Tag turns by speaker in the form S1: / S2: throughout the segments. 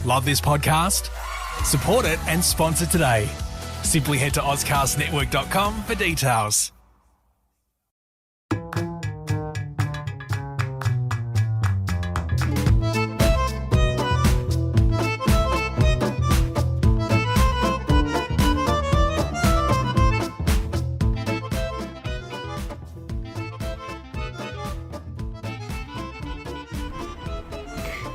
S1: Love this podcast? Support it and sponsor today. Simply head to ozcastnetwork.com for details.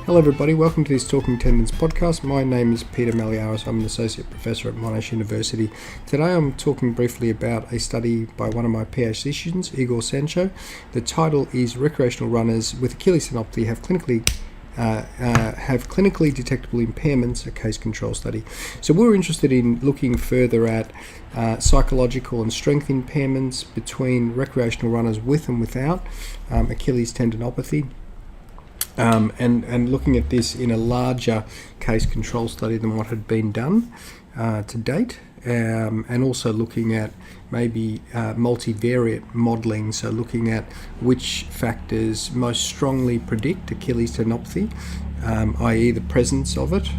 S2: Hello everybody, welcome to this Talking Tendons podcast. My name is Peter Malliaras. I'm an Associate Professor at Monash University. Today I'm talking briefly about a study by one of my PhD students, Igor Sancho. The title is Recreational Runners with Achilles tendinopathy have clinically detectable impairments, a case control study. So we're interested in looking further at psychological and strength impairments between recreational runners with and without Achilles tendinopathy. And looking at this in a larger case control study than what had been done to date, and also looking at maybe multivariate modelling, so looking at which factors most strongly predict Achilles tendinopathy, i.e. the presence of it,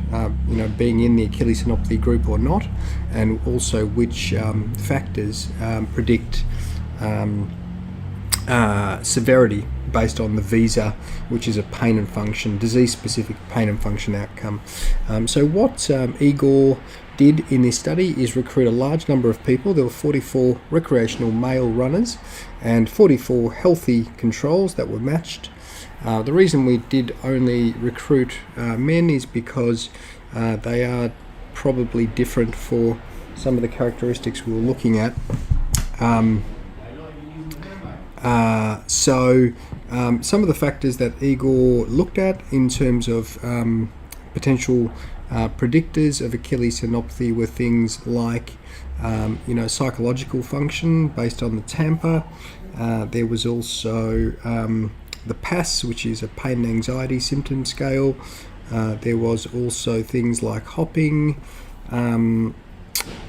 S2: being in the Achilles tendinopathy group or not, and also which factors predict severity based on the VISA, which is a pain and function, disease-specific pain and function outcome. So what Igor did in this study is recruit a large number of people. There were 44 recreational male runners and 44 healthy controls that were matched. The reason we did only recruit men is because they are probably different for some of the characteristics we were looking at. Some of the factors that Igor looked at in terms of potential predictors of Achilles tendinopathy were things like, psychological function based on the Tampa. There was also the PAS, which is a pain and anxiety symptom scale. There was also things like hopping.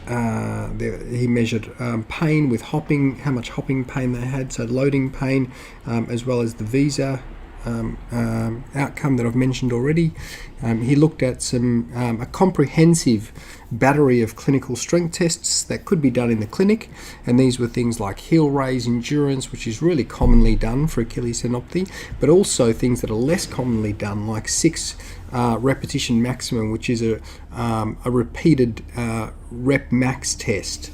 S2: He measured pain with hopping, how much hopping pain they had, so loading pain, as well as the VISA outcome that I've mentioned already. He looked at a comprehensive battery of clinical strength tests that could be done in the clinic, and these were things like heel raise endurance, which is really commonly done for Achilles tendinopathy, but also things that are less commonly done, like 6 repetition maximum, which is a repeated rep max test.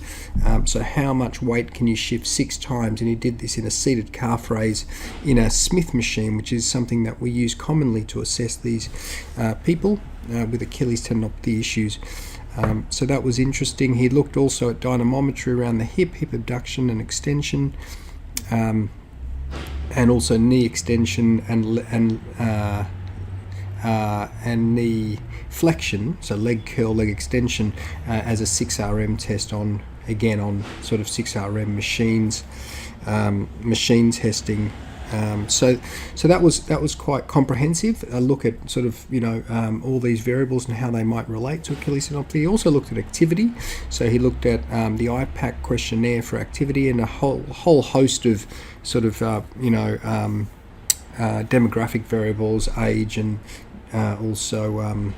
S2: So how much weight can you shift 6 times? And he did this in a seated calf raise in a Smith machine, which is something that we use commonly to assess these people with Achilles tendinopathy issues. So that was interesting. He looked also at dynamometry around the hip abduction and extension, and also knee extension and knee flexion, so leg curl, leg extension, as a 6RM test on sort of 6RM machines, machine testing. So that was quite comprehensive. A look at sort of all these variables and how they might relate to Achilles tendinopathy. He also looked at activity. So he looked at the IPAC questionnaire for activity and a whole host of sort of demographic variables, age, and also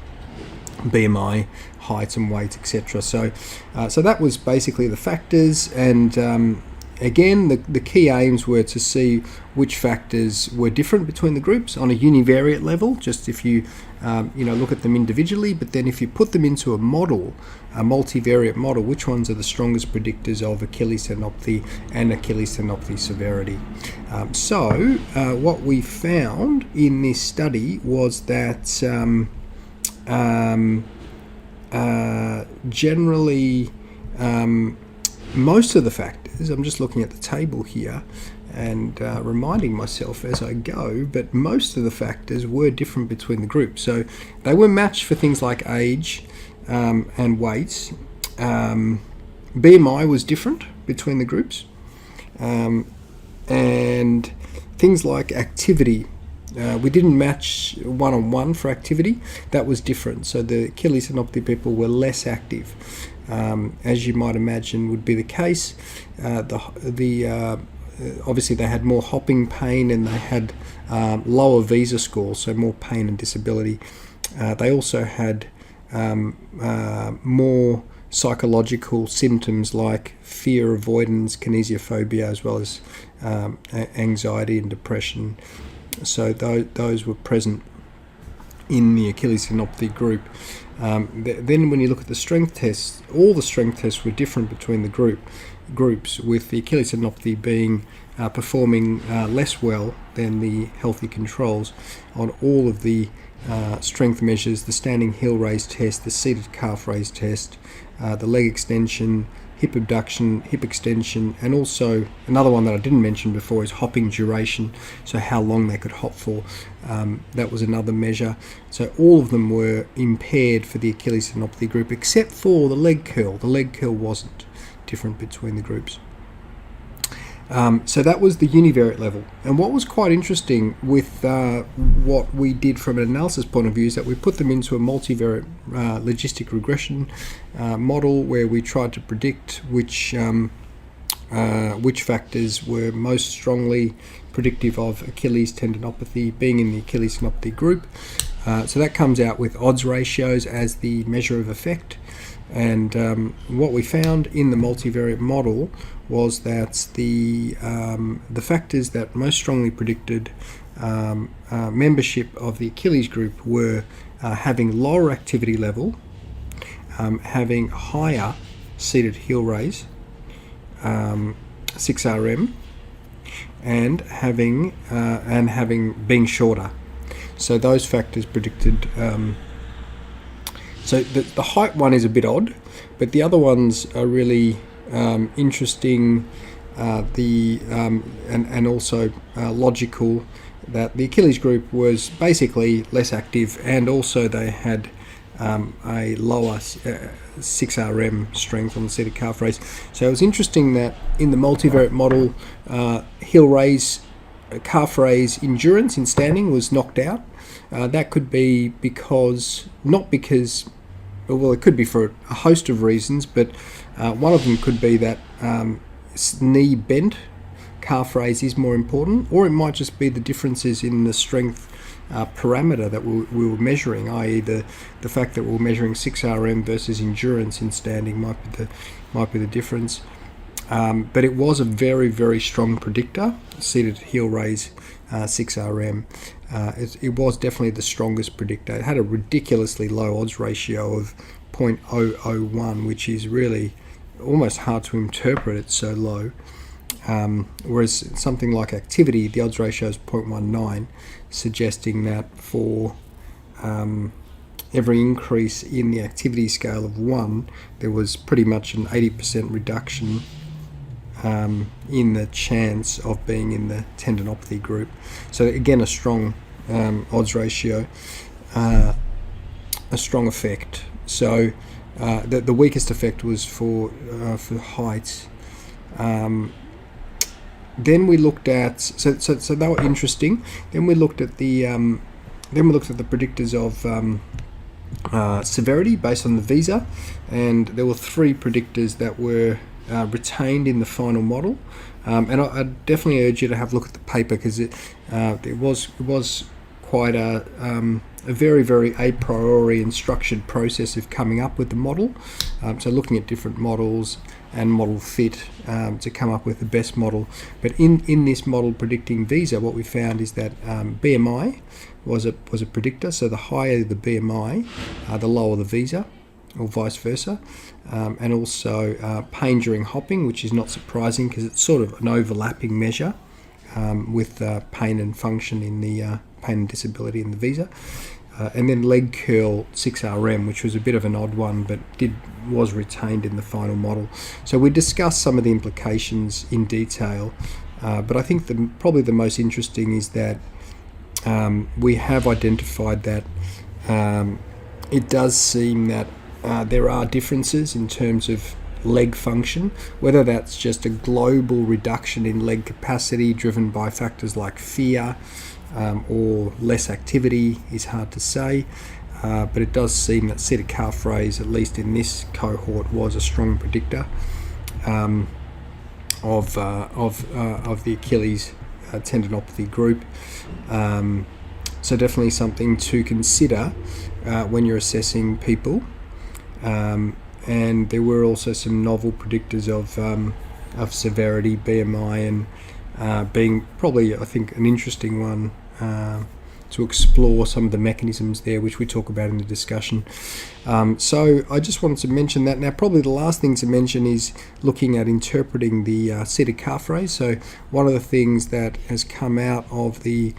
S2: BMI, height and weight, etc. So that was basically the factors, and again, the key aims were to see which factors were different between the groups on a univariate level, just if you look at them individually, but then if you put them into a model, a multivariate model, which ones are the strongest predictors of Achilles tendinopathy and Achilles tendinopathy severity. What we found in this study was that generally most of the factors, I'm just looking at the table here and reminding myself as I go, but most of the factors were different between the groups. So they were matched for things like age and weight. BMI was different between the groups. And things like activity. We didn't match one-on-one for activity. That was different. So the Achilles tendinopathy people were less active, as you might imagine would be the case. Obviously they had more hopping pain and they had lower VISA scores, so more pain and disability. They also had more psychological symptoms like fear avoidance, kinesiophobia, as well as anxiety and depression. So those were present in the Achilles tendinopathy group. Then when you look at the strength tests, all the strength tests were different between the groups, with the Achilles tendinopathy being performing less well than the healthy controls on all of the strength measures: the standing heel raise test, the seated calf raise test, the leg extension, hip abduction, hip extension, and also another one that I didn't mention before is hopping duration, so how long they could hop for. That was another measure. So all of them were impaired for the Achilles tendinopathy group, except for the leg curl. The leg curl wasn't different between the groups. So that was the univariate level. And what was quite interesting with what we did from an analysis point of view is that we put them into a multivariate logistic regression model where we tried to predict which factors were most strongly predictive of Achilles tendinopathy being in the Achilles tendinopathy group. So that comes out with odds ratios as the measure of effect. And what we found in the multivariate model was that the factors that most strongly predicted membership of the Achilles group were having lower activity level, having higher seated heel raise, 6RM, and having being shorter. So those factors predicted. So the height one is a bit odd, but the other ones are really interesting. And also logical. That the Achilles group was basically less active, and also they had a lower 6RM strength on the seated calf raise. So it was interesting that in the multivariate model, heel raise, calf raise endurance in standing was knocked out. That could be well, it could be for a host of reasons, but one of them could be that knee bent calf raise is more important, or it might just be the differences in the strength parameter that we were measuring, i.e. the fact that we're measuring 6RM versus endurance in standing might be the difference. But it was a very, very strong predictor, seated heel raise 6RM. It was definitely the strongest predictor. It had a ridiculously low odds ratio of 0.001, which is really almost hard to interpret. It's so low. Whereas something like activity, the odds ratio is 0.19, suggesting that for every increase in the activity scale of 1, there was pretty much an 80% reduction in the chance of being in the tendinopathy group. So again, a strong odds ratio, a strong effect. So the weakest effect was for height. Then we looked at so they were interesting. Then we looked at the predictors of severity based on the visa, and there were 3 predictors that were retained in the final model, and I definitely urge you to have a look at the paper, because it was quite a very, very a priori and structured process of coming up with the model. So looking at different models and model fit to come up with the best model. But in this model predicting visa, what we found is that BMI was a predictor. So the higher the BMI, the lower the visa, or vice versa, and also pain during hopping, which is not surprising because it's sort of an overlapping measure with pain and function in the pain and disability in the visa, and then leg curl 6RM, which was a bit of an odd one, but was retained in the final model. So we discussed some of the implications in detail, but I think probably the most interesting is that we have identified that it does seem that there are differences in terms of leg function, whether that's just a global reduction in leg capacity driven by factors like fear or less activity is hard to say, but it does seem that seated calf raise, at least in this cohort, was a strong predictor of the Achilles tendinopathy group. So definitely something to consider when you're assessing people. And there were also some novel predictors of severity, BMI, and being probably, I think, an interesting one to explore some of the mechanisms there, which we talk about in the discussion. So I just wanted to mention that. Now, probably the last thing to mention is looking at interpreting the seated calf raise. So one of the things that has come out of the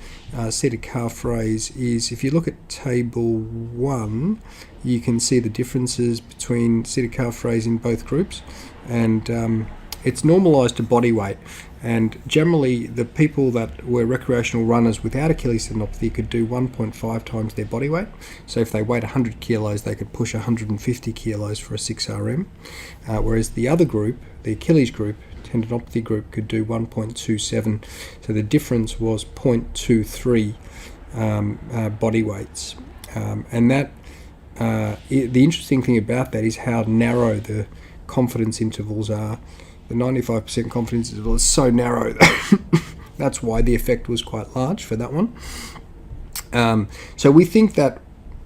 S2: seated calf raise is, if you look at table 1, you can see the differences between seated calf raise in both groups, and it's normalised to body weight. And generally, the people that were recreational runners without Achilles tendinopathy could do 1.5 times their body weight. So if they weighed 100 kilos, they could push 150 kilos for a 6RM. Whereas the other group, the Achilles group, tendinopathy group, could do 1.27. So the difference was 0.23 body weights. And that the interesting thing about that is how narrow the confidence intervals are. The 95% confidence interval is so narrow. That's why the effect was quite large for that one. So we think that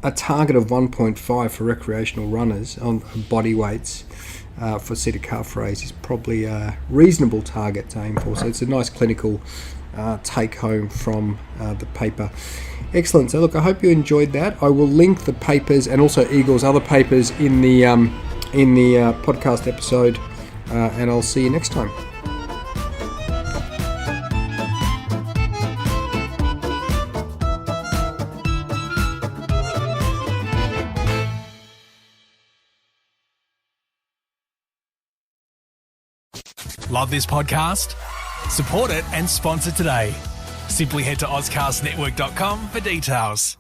S2: a target of 1.5 for recreational runners on body weights for seated calf raise is probably a reasonable target to aim for. So it's a nice clinical take home from the paper. Excellent. So look, I hope you enjoyed that. I will link the papers and also Igor's other papers in the podcast episode. And I'll see you next time.
S1: Love this podcast? Support it and sponsor today. Simply head to AuscastNetwork.com for details.